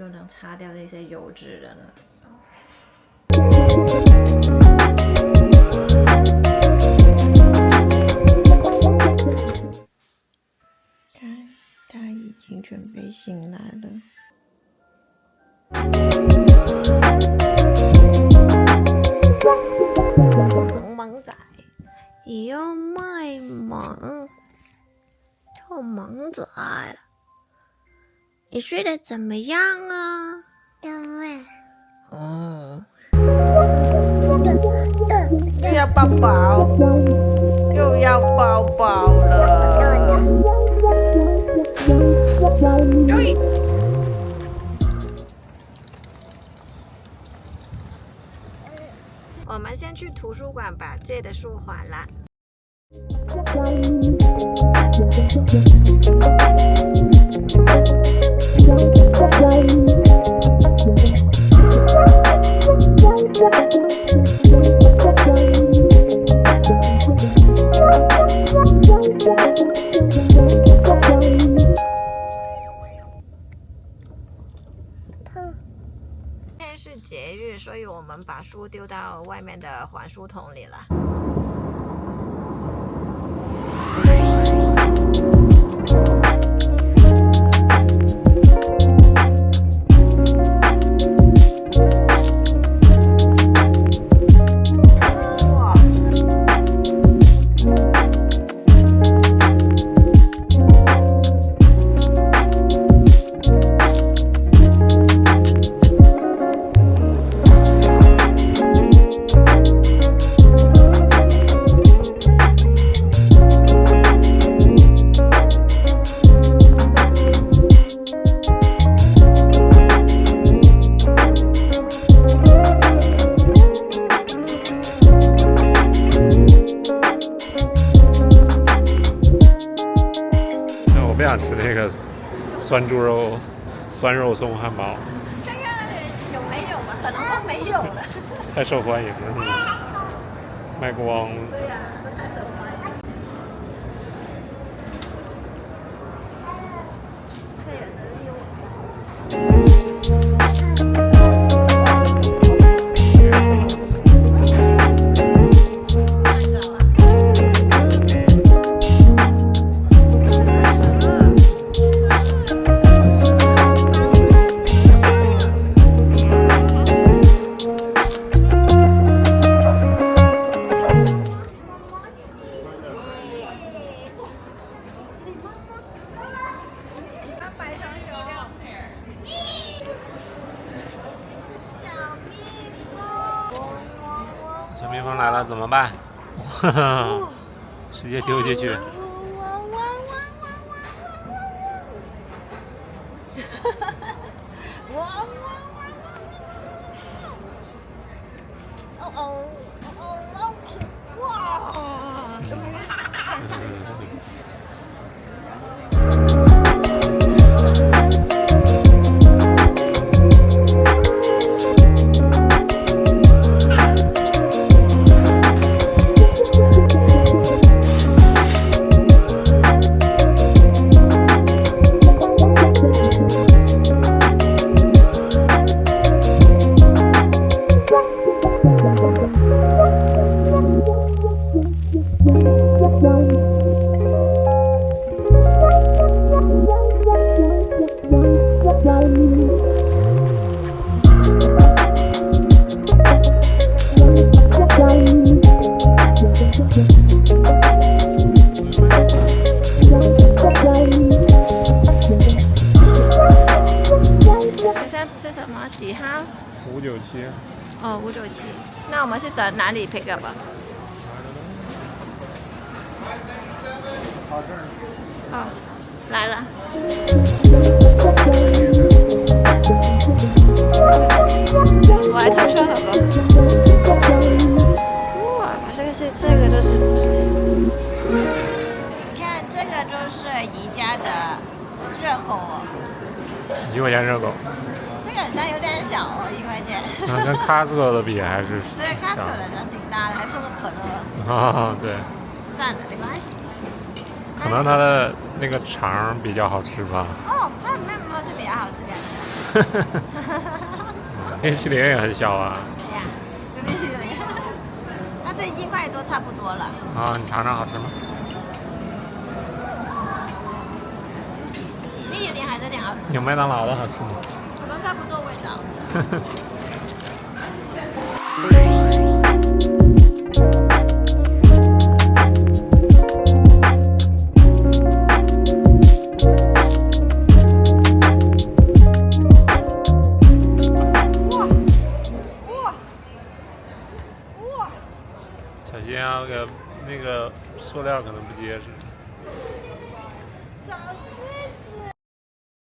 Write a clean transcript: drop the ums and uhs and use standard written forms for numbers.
就能擦掉那些油脂的呢。看，他已经准备醒来了。萌萌仔，要卖萌，臭萌仔了。你睡得怎么样啊？哦。又要抱抱，又要抱抱了。我们先去图书馆把借的书还了。今天是节日，所以我们把书丢到外面的还书桶里了。我不想吃那个酸猪肉、酸肉松汉堡，看看有没有吧，可能都没有了。太受欢迎了，卖光了。对呀，那个太受欢迎。这也是有。小蜜蜂来了怎么办？直接丢进去。这什么几号597。哦，597。那我们是找哪里 pick up 啊？哦，来了。我来偷车好不？哇，这个就是，你看这个就是宜家的热狗哦。1块钱热狗。这个好像有点小哦，1块钱。跟 Costco 的比还是对 ，Costco 的人挺大的，还送个可乐。啊，对。算了，没关系。可能它的那个肠比较好吃吧。哦，它面包是比较好吃的。冰淇淋也很小啊。对呀，跟冰淇淋一样。但是1块多差不多了。啊，你尝尝好吃吗？冰淇淋还是挺好吃，有麦当劳的好吃吗？都差不多味道。小心啊，那个塑料可能不结实。小狮子。